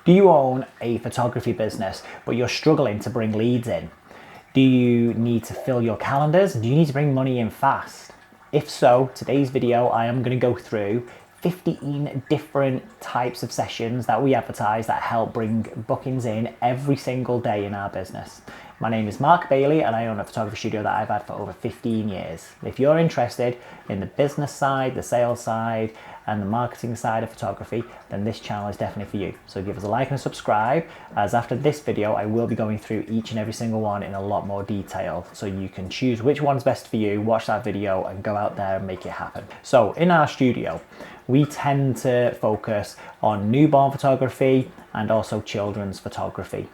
Do you own a photography business, but you're struggling to bring leads in? Do you need to fill your calendars? Do you need to bring money in fast? If so, today's video, I am going to go through 15 different types of sessions that we advertise that help bring bookings in every single day in our business. My name is Mark Bailey and I own a photography studio that I've had for over 15 years. If you're interested in the business side, the sales side, and the marketing side of photography, then this channel is definitely for you. So give us a like and a subscribe, as after this video, I will be going through each and every single one in a lot more detail. So you can choose which one's best for you, watch that video and go out there and make it happen. So in our studio, we tend to focus on newborn photography and also children's photography.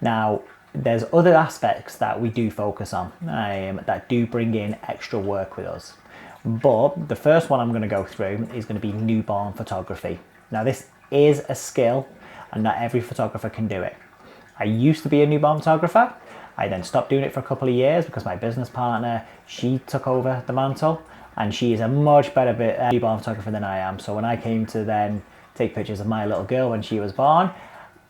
Now, there's other aspects that we do focus on that do bring in extra work with us. But the first one I'm going to go through is going to be newborn photography. Now, this is a skill and not every photographer can do it. I used to be a newborn photographer. I then stopped doing it for a couple of years because my business partner, she took over the mantle and she is a much better newborn photographer than I am. So when I came to then take pictures of my little girl when she was born,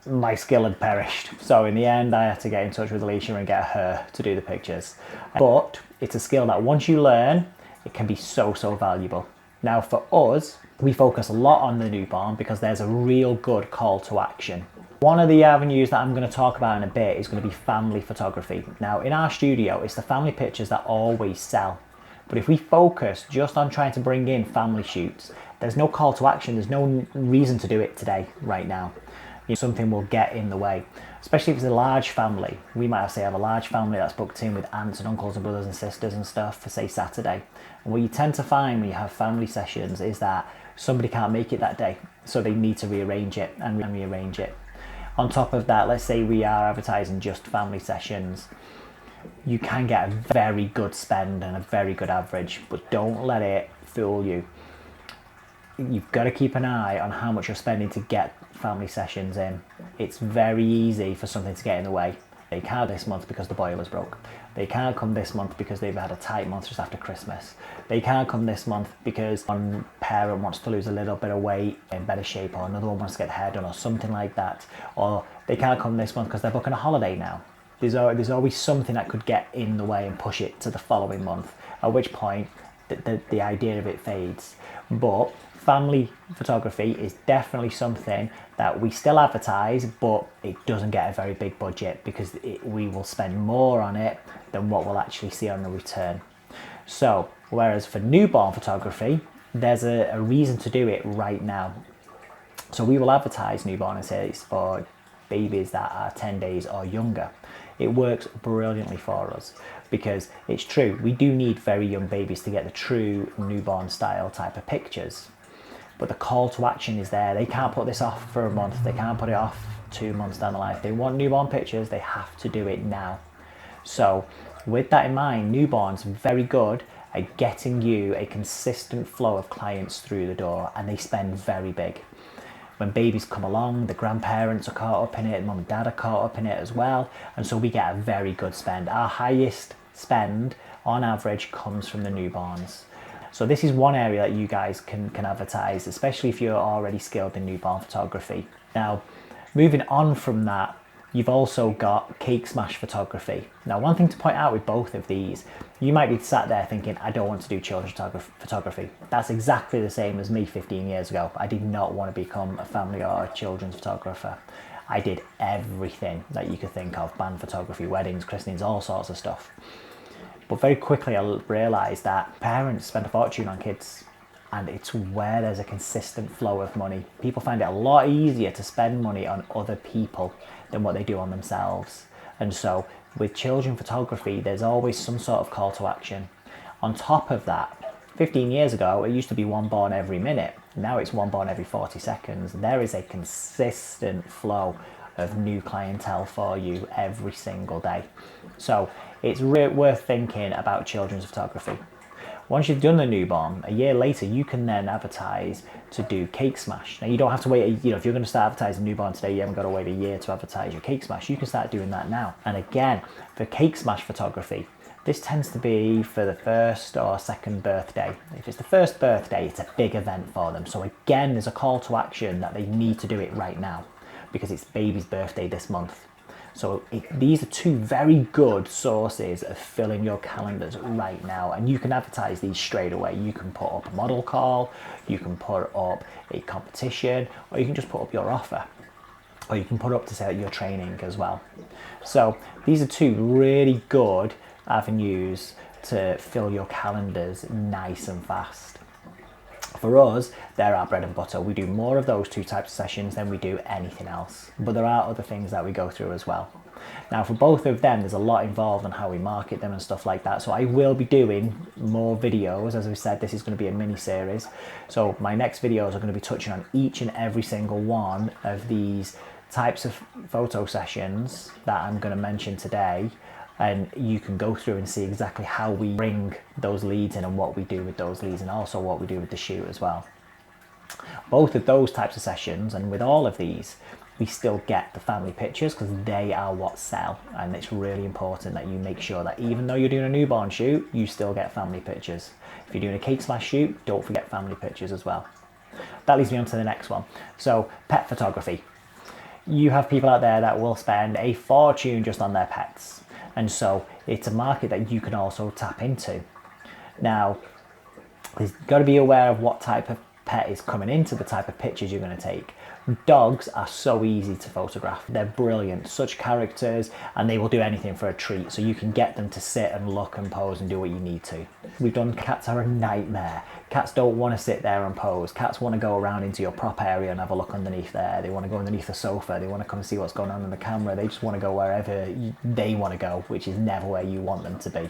my skill had perished. So in the end, I had to get in touch with Alicia and get her to do the pictures. But it's a skill that once you learn, it can be so valuable. Now for us, we focus a lot on the newborn because there's a real good call to action. One of the avenues that I'm going to talk about in a bit is going to be family photography. Now in our studio, it's the family pictures that always sell. But if we focus just on trying to bring in family shoots, there's no call to action. There's no reason to do it today, right now. Something will get in the way, especially if it's a large family. We might have a large family that's booked in with aunts and uncles and brothers and sisters and stuff for say Saturday. And what you tend to find when you have family sessions is that somebody can't make it that day, so they need to rearrange it and rearrange it. On top of that, let's say we are advertising just family sessions. You can get a very good spend and a very good average, but don't let it fool you. You've got to keep an eye on how much you're spending to get family sessions in. It's very easy for something to get in the way. They can't this month because the boiler's broke. They can't come this month because they've had a tight month just after Christmas. They can't come this month because one parent wants to lose a little bit of weight in better shape, or another one wants to get hair done or something like that. Or they can't come this month because they're booking a holiday now. There's always something that could get in the way and push it to the following month, at which point the idea of it fades. But family photography is definitely something that we still advertise, but it doesn't get a very big budget because we will spend more on it than what we'll actually see on the return. So, whereas for newborn photography, there's a reason to do it right now. So we will advertise newborn and say it's for babies that are 10 days or younger. It works brilliantly for us because it's true, we do need very young babies to get the true newborn style type of pictures. But the call to action is there. They can't put this off for a month. They can't put it off 2 months down the line. If they want newborn pictures, they have to do it now. So with that in mind, newborn's very good at getting you a consistent flow of clients through the door, and they spend very big. When babies come along, the grandparents are caught up in it, mum and dad are caught up in it as well, and so we get a very good spend. Our highest spend on average comes from the newborns. So this is one area that you guys can advertise, especially if you're already skilled in newborn photography. Now, moving on from that, you've also got cake smash photography. Now, one thing to point out with both of these, you might be sat there thinking, I don't want to do children's photography. That's exactly the same as me 15 years ago. I did not want to become a family or a children's photographer. I did everything that you could think of, band photography, weddings, christenings, all sorts of stuff. But very quickly I realised that parents spend a fortune on kids, and it's where there's a consistent flow of money. People find it a lot easier to spend money on other people than what they do on themselves. And so with children photography, there's always some sort of call to action. On top of that, 15 years ago, it used to be one born every minute. Now it's one born every 40 seconds. There is a consistent flow of new clientele for you every single day. So it's worth thinking about children's photography. Once you've done the newborn, a year later, you can then advertise to do cake smash. Now you don't have to wait, if you're going to start advertising newborn today, you haven't got to wait a year to advertise your cake smash. You can start doing that now. And again, for cake smash photography, this tends to be for the first or second birthday. If it's the first birthday, it's a big event for them. So again, there's a call to action that they need to do it right now. because it's baby's birthday this month. So these are two very good sources of filling your calendars right now, and you can advertise these straight away. You can put up a model call, you can put up a competition, or you can just put up your offer, or you can put up to say that you're training as well. So these are two really good avenues to fill your calendars nice and fast. For us, they're our bread and butter. We do more of those two types of sessions than we do anything else. But there are other things that we go through as well. Now, for both of them, there's a lot involved in how we market them and stuff like that. So I will be doing more videos. As we said, this is going to be a mini series. So my next videos are going to be touching on each and every single one of these types of photo sessions that I'm going to mention today. And you can go through and see exactly how we bring those leads in and what we do with those leads, and also what we do with the shoot as well. Both of those types of sessions, and with all of these, we still get the family pictures because they are what sell. And it's really important that you make sure that even though you're doing a newborn shoot, you still get family pictures. If you're doing a cake smash shoot, don't forget family pictures as well. That leads me on to the next one. So pet photography. You have people out there that will spend a fortune just on their pets. And so it's a market that you can also tap into. Now, you've got to be aware of what type of pet is coming into the type of pictures you're going to take. Dogs are so easy to photograph. They're brilliant, such characters, and they will do anything for a treat. So you can get them to sit and look and pose and do what you need to. We've done cats are a nightmare. Cats don't want to sit there and pose. Cats want to go around into your prop area and have a look underneath there. They want to go underneath the sofa. They want to come and see what's going on in the camera. They just want to go wherever they want to go, which is never where you want them to be.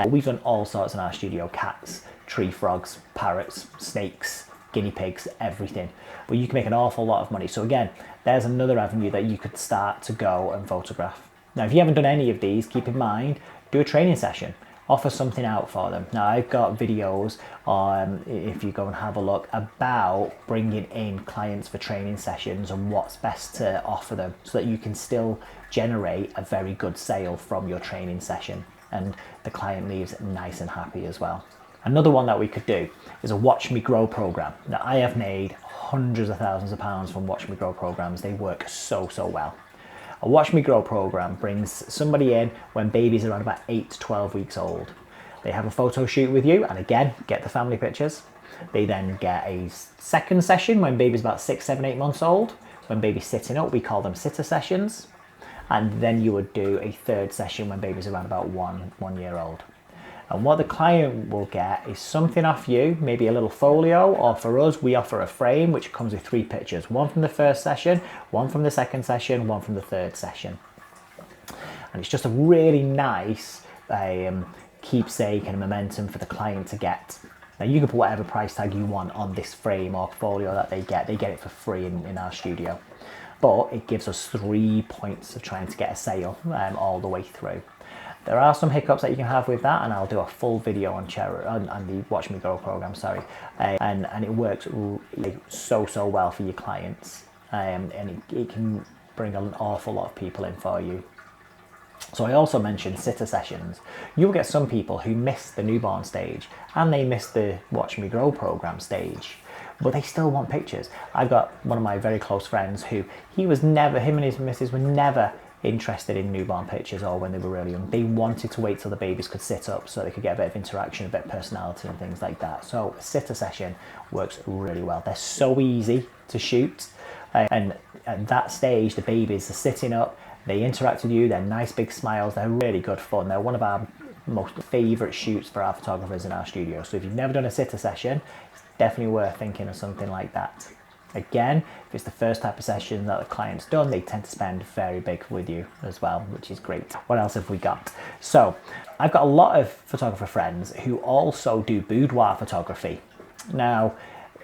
We've done all sorts in our studio: cats, tree frogs, parrots, snakes, guinea pigs, everything. But you can make an awful lot of money. So again, there's another avenue that you could start to go and photograph. Now, if you haven't done any of these, keep in mind, do a training session. Offer something out for them. Now, I've got videos on, if you go and have a look, about bringing in clients for training sessions and what's best to offer them so that you can still generate a very good sale from your training session and the client leaves nice and happy as well. Another one that we could do is a Watch Me Grow program. Now, I have made hundreds of thousands of pounds from Watch Me Grow programs. They work so well. A Watch Me Grow program brings somebody in when babies are around about 8 to 12 weeks old. They have a photo shoot with you, and again, get the family pictures. They then get a second session when baby's about 6, 7, 8 months old. When baby's sitting up, we call them sitter sessions. And then you would do a third session when baby's around about 1 year old. And what the client will get is something off you, maybe a little folio, or for us, we offer a frame which comes with 3 pictures, one from the first session, one from the second session, one from the third session. And it's just a really nice keepsake and momentum for the client to get. Now, you can put whatever price tag you want on this frame or folio that they get it for free in our studio. But it gives us 3 points of trying to get a sale all the way through. There are some hiccups that you can have with that, and I'll do a full video on the Watch Me Grow program, and it works so well for your clients, and it can bring an awful lot of people in for you. So I also mentioned sitter sessions. You'll get some people who miss the newborn stage and they miss the Watch Me Grow program stage, but they still want pictures. I've got one of my very close friends who him and his missus were never interested in newborn pictures or when they were really young. They wanted to wait till the babies could sit up so they could get a bit of interaction, a bit of personality and things like that. So a sitter session works really well. They're so easy to shoot, and at that stage the babies are sitting up, they interact with you, they're nice big smiles, they're really good fun. They're one of our most favourite shoots for our photographers in our studio. So if you've never done a sitter session, it's definitely worth thinking of something like that. Again, if it's the first type of session that the client's done, they tend to spend very big with you as well, which is great. What else have we got? So I've got a lot of photographer friends who also do boudoir photography. Now,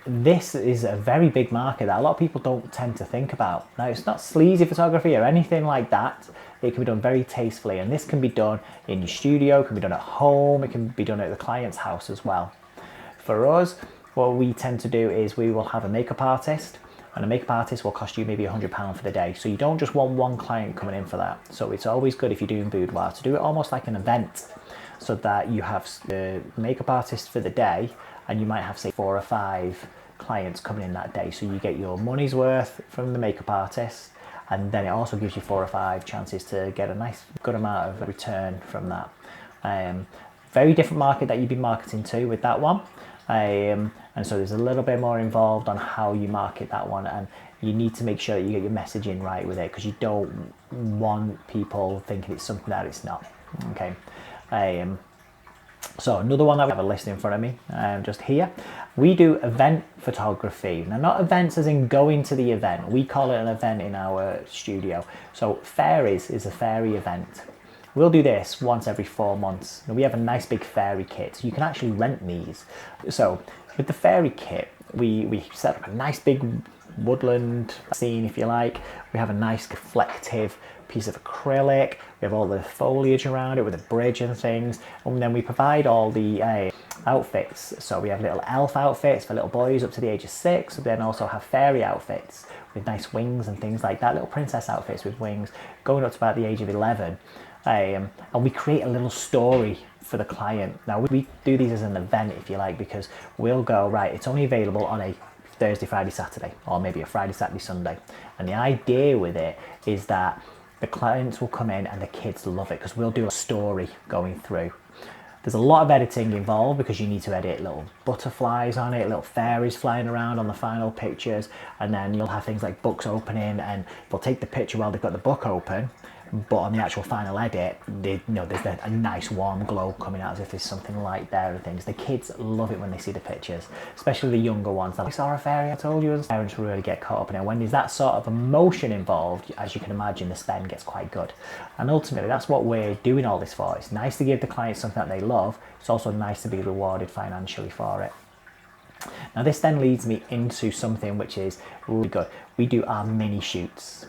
this is a very big market that a lot of people don't tend to think about. Now, it's not sleazy photography or anything like that. It can be done very tastefully, and this can be done in your studio, it can be done at home, it can be done at the client's house as well. For us, what we tend to do is we will have a makeup artist, and a makeup artist will cost you maybe £100 for the day. So you don't just want one client coming in for that. So it's always good if you're doing boudoir to do it almost like an event, so that you have the makeup artist for the day, and you might have, say, 4 or 5 clients coming in that day. So you get your money's worth from the makeup artist, and then it also gives you 4 or 5 chances to get a nice good amount of return from that. Very different market that you'd be marketing to with that one, and so there's a little bit more involved on how you market that one, and you need to make sure that you get your messaging right with it, because you don't want people thinking it's something that it's not. Okay. So another one that we have a list in front of me, just here. We do event photography. Now, not events as in going to the event. We call it an event in our studio. So fairies is a fairy event. We'll do this once every 4 months. Now, we have a nice big fairy kit. You can actually rent these. So with the fairy kit, we set up a nice big woodland scene, if you like. We have a nice reflective piece of acrylic. We have all the foliage around it with a bridge and things, and then we provide all the outfits. So we have little elf outfits for little boys up to the age of 6. We then also have fairy outfits with nice wings and things like that, little princess outfits with wings going up to about the age of 11. And we create a little story for the client. Now, we do these as an event, if you like, because we'll go, right, it's only available on a Thursday, Friday, Saturday, or maybe a Friday, Saturday, Sunday. And the idea with it is that the clients will come in and the kids love it, because we'll do a story going through. There's a lot of editing involved, because you need to edit little butterflies on it, little fairies flying around on the final pictures, and then you'll have things like books opening, and they'll take the picture while they've got the book open, but on the actual final edit, there's a nice warm glow coming out as if there's something light there and things. The kids love it when they see the pictures, especially the younger ones. They're like, I saw a fairy, I told you. Parents really get caught up in it. When there's that sort of emotion involved, as you can imagine, the spend gets quite good. And ultimately, that's what we're doing all this for. It's nice to give the clients something that they love. It's also nice to be rewarded financially for it. Now, this then leads me into something which is really good. We do our mini shoots.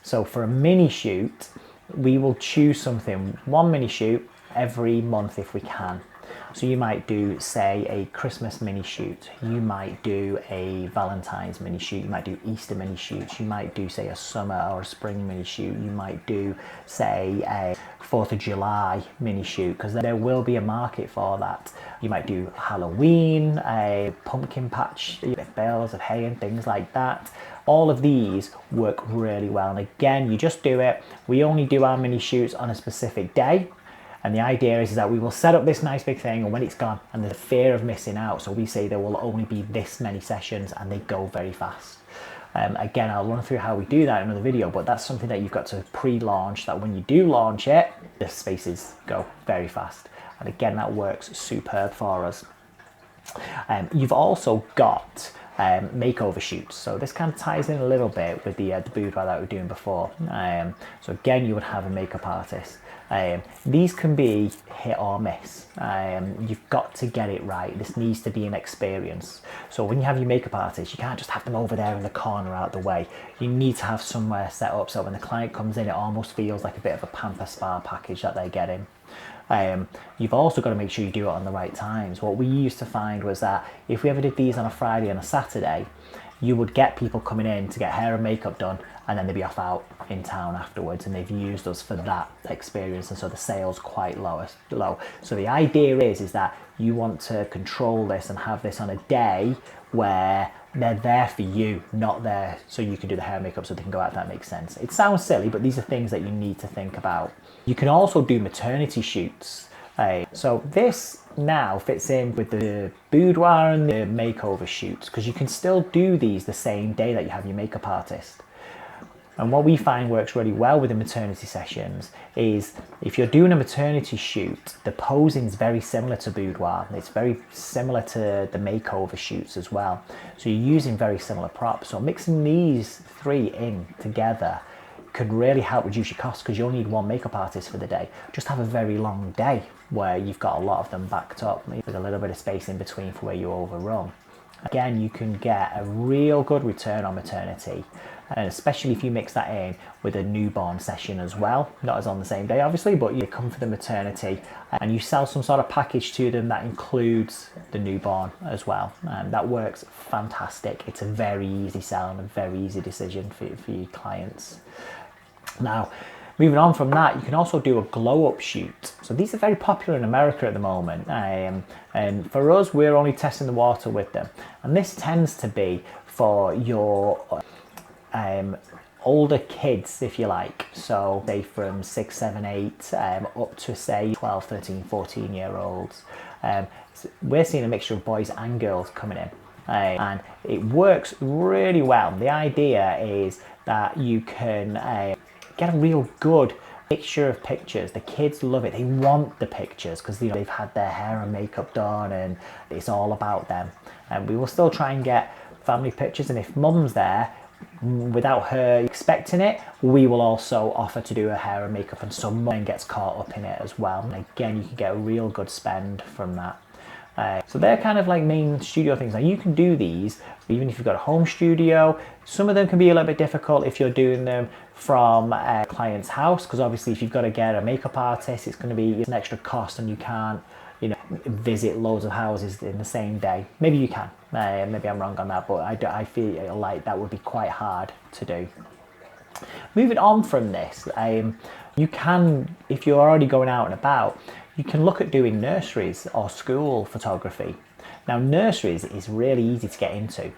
So for a mini shoot, we will choose something, one mini shoot every month if we can. So you might do, say, a Christmas mini shoot. You might do a Valentine's mini shoot. You might do Easter mini shoots. You might do, say, a summer or a spring mini shoot. You might do, say, a 4th of July mini shoot, because there will be a market for that. You might do Halloween, a pumpkin patch, bales of hay and things like that. All of these work really well. And again, you just do it. We only do our mini shoots on a specific day. And the idea is that we will set up this nice big thing, and when it's gone, and the fear of missing out. So we say there will only be this many sessions, and they go very fast. Again, I'll run through how we do that in another video, but that's something that you've got to pre-launch, that when you do launch it, the spaces go very fast. And again, that works superb for us. You've also got makeover shoots. So this kind of ties in a little bit with the boudoir that we were doing before. So again, you would have a makeup artist. These can be hit or miss. You've got to get it right. This needs to be an experience. So when you have your makeup artist, you can't just have them over there in the corner out the way. You need to have somewhere set up so when the client comes in, it almost feels like a bit of a pamper spa package that they're getting. You've also got to make sure you do it on the right times. What we used to find was that if we ever did these on a Friday and a Saturday, you would get people coming in to get hair and makeup done, and then they'd be off out in town afterwards, and they've used us for that experience, and so the sales quite low. So the idea is that you want to control this and have this on a day where they're there for you, not there so you can do the hair and makeup so they can go out, if that makes sense. It sounds silly, but these are things that you need to think about. You can also do maternity shoots. So this now fits in with the boudoir and the makeover shoots, because you can still do these the same day that you have your makeup artist. And what we find works really well with the maternity sessions is if you're doing a maternity shoot, the posing is very similar to boudoir. It's very similar to the makeover shoots as well. So you're using very similar props. So mixing these three in together could really help reduce your costs, because you only need one makeup artist for the day. Just have a very long day where you've got a lot of them backed up, maybe with a little bit of space in between for where you overrun. Again, you can get a real good return on maternity, and especially if you mix that in with a newborn session as well. Not as on the same day, obviously, but you come for the maternity and you sell some sort of package to them that includes the newborn as well. That works fantastic. It's a very easy sell and a very easy decision for your clients. Now, moving on from that, you can also do a glow-up shoot. So these are very popular in America at the moment. And for us, we're only testing the water with them. And this tends to be for your older kids, if you like, so say from 6, 7, 8 up to say 12, 13, 14-year-olds. We're seeing a mixture of boys and girls coming in, and it works really well. The idea is that you can get a real good mixture of pictures. The kids love it. They want the pictures because they've had their hair and makeup done and it's all about them. And we will still try and get family pictures, and if mum's there without her expecting it, we will also offer to do her hair and makeup, and some mum gets caught up in it as well. And again, you can get a real good spend from that. So they're kind of like main studio things. Now you can do these even if you've got a home studio. Some of them can be a little bit difficult if you're doing them from a client's house, because obviously if you've got to get a makeup artist, it's going to be an extra cost, and you can't, you know, visit loads of houses in the same day. Maybe you can, maybe I'm wrong on that, but I feel like that would be quite hard to do. Moving on from this, you can, if you're already going out and about, you can look at doing nurseries or school photography. Now nurseries is really easy to get into.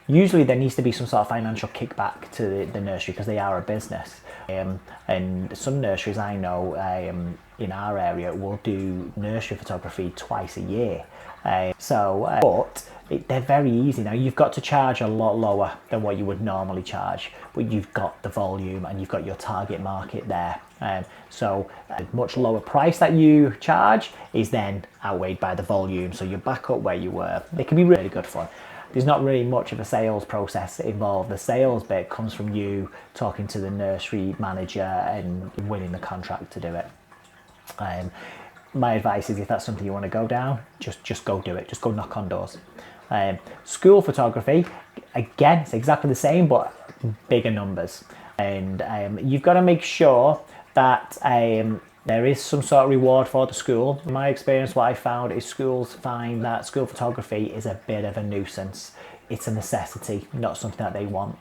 Usually there needs to be some sort of financial kickback to the nursery because they are a business. And some nurseries I know in our area will do nursery photography twice a year. But they're very easy. Now you've got to charge a lot lower than what you would normally charge, but you've got the volume and you've got your target market there. So a much lower price that you charge is then outweighed by the volume, so you're back up where you were. It can be really good fun. There's not really much of a sales process involved. The sales bit comes from you talking to the nursery manager and winning the contract to do it. My advice is, if that's something you want to go down, just go do it. Just go knock on doors. School photography, again, it's exactly the same, but bigger numbers. And you've got to make sure that there is some sort of reward for the school. In my experience, what I found is schools find that school photography is a bit of a nuisance. It's a necessity, not something that they want.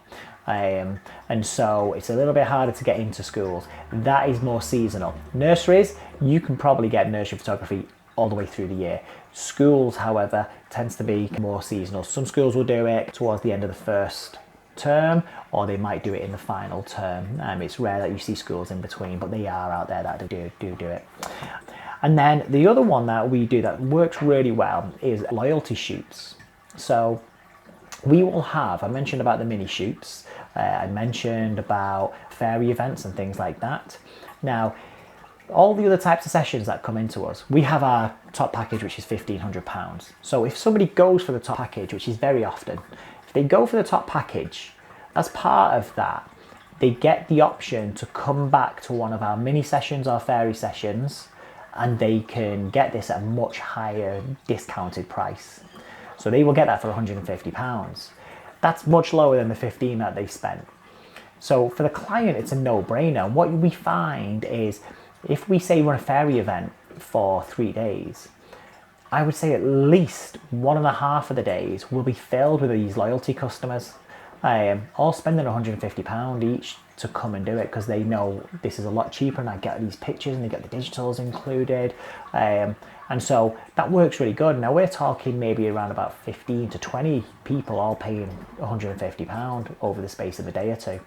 And so it's a little bit harder to get into schools. That is more seasonal. Nurseries, you can probably get nursery photography all the way through the year. Schools, however, tends to be more seasonal. Some schools will do it towards the end of the first term, or they might do it in the final term. It's rare that you see schools in between, but they are out there that do it. And then the other one that we do that works really well is loyalty shoots. So we will have, I mentioned about the mini shoots, I mentioned about fairy events and things like that. Now, all the other types of sessions that come into us, we have our top package, which is £1,500. So if somebody goes for the top package, which is very often, if they go for the top package, as part of that, they get the option to come back to one of our mini sessions or fairy sessions, and they can get this at a much higher discounted price. So they will get that for £150. That's much lower than the 15 that they spent. So for the client, it's a no-brainer. What we find is, if we say run a fairy event for 3 days, I would say at least 1.5 of the days will be filled with these loyalty customers, all spending £150 each to come and do it, because they know this is a lot cheaper and I get these pictures and they get the digitals included. And so that works really good. Now we're talking maybe around about 15 to 20 people all paying £150 over the space of a day or two.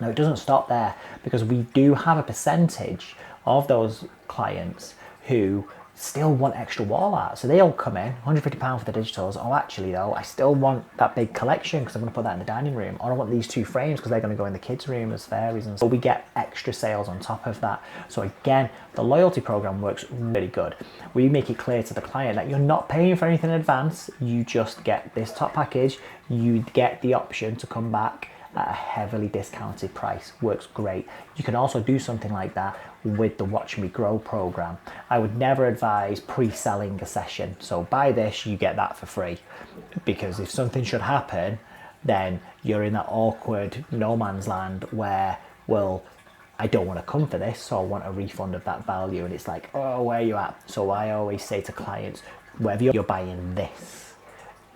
Now it doesn't stop there, because we do have a percentage of those clients who still want extra wall art. So they'll come in, £150 for the digitals. Oh, actually though, I still want that big collection because I'm going to put that in the dining room. Or I want these 2 frames because they're going to go in the kids' room as fairies. And so we get extra sales on top of that. So again, the loyalty program works really good. We make it clear to the client that you're not paying for anything in advance. You just get this top package. You get the option to come back at a heavily discounted price. Works great. You can also do something like that with the Watch Me Grow program. I would never advise pre-selling a session. So buy this, you get that for free, because if something should happen, then you're in that awkward no man's land where, well, I don't want to come for this, so I want a refund of that value. And it's like, oh, where are you at? So I always say to clients, whether you're buying this,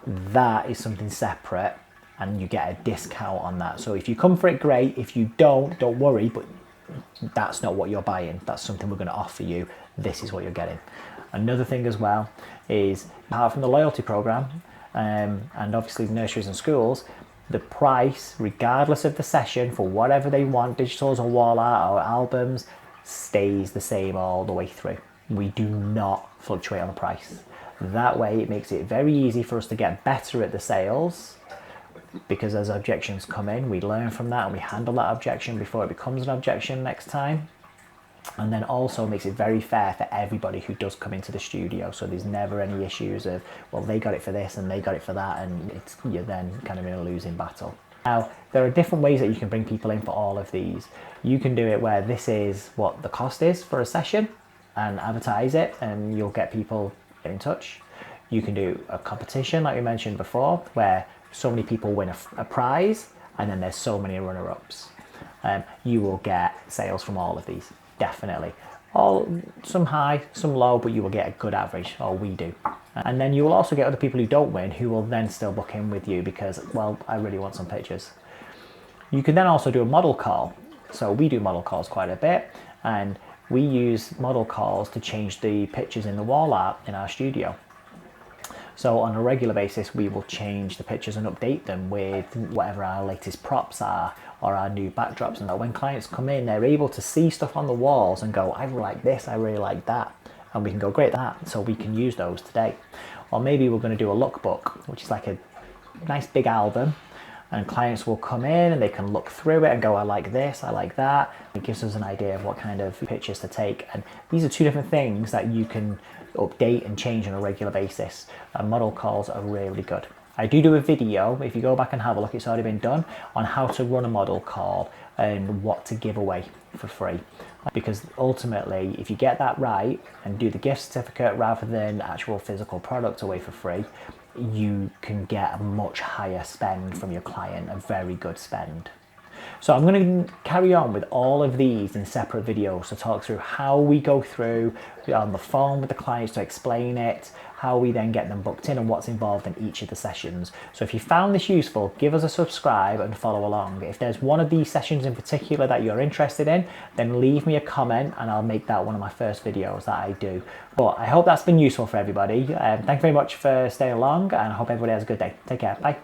that is something separate, and you get a discount on that. So if you come for it, great. If you don't worry, but that's not what you're buying. That's something we're going to offer you. This is what you're getting. Another thing as well is, apart from the loyalty program, and obviously nurseries and schools, the price, regardless of the session, for whatever they want, digitals or wall art or albums, stays the same all the way through. We do not fluctuate on the price. That way it makes it very easy for us to get better at the sales, because as objections come in, we learn from that and we handle that objection before it becomes an objection next time. And then also makes it very fair for everybody who does come into the studio, so there's never any issues of, well, they got it for this and they got it for that, and you're then kind of in a losing battle. Now, there are different ways that you can bring people in for all of these. You can do it where this is what the cost is for a session and advertise it, and you'll get people in touch. You can do a competition like we mentioned before, where so many people win a prize and then there's so many runner-ups. You will get sales from all of these. Definitely. Some high, some low, but you will get a good average, or we do. And then you will also get other people who don't win, who will then still book in with you because, well, I really want some pictures. You can then also do a model call. So we do model calls quite a bit, and we use model calls to change the pictures in the wall art in our studio. So on a regular basis, we will change the pictures and update them with whatever our latest props are or our new backdrops. And that when clients come in, they're able to see stuff on the walls and go, I really like this, I really like that. And we can go, great, that. So we can use those today. Or maybe we're going to do a lookbook, which is like a nice big album. And clients will come in and they can look through it and go, I like this, I like that. It gives us an idea of what kind of pictures to take. And these are two different things that you can update and change on a regular basis. And model calls are really good. I do a video, if you go back and have a look, it's already been done, on how to run a model call and what to give away for free. Because ultimately, if you get that right and do the gift certificate rather than actual physical product away for free, you can get a much higher spend from your client, a very good spend. So I'm going to carry on with all of these in separate videos to talk through how we go through on the phone with the clients to explain it, how we then get them booked in, and what's involved in each of the sessions. So if you found this useful, give us a subscribe and follow along. If there's one of these sessions in particular that you're interested in, then leave me a comment and I'll make that one of my first videos that I do. But I hope that's been useful for everybody. Thank you very much for staying along, and I hope everybody has a good day. Take care. Bye.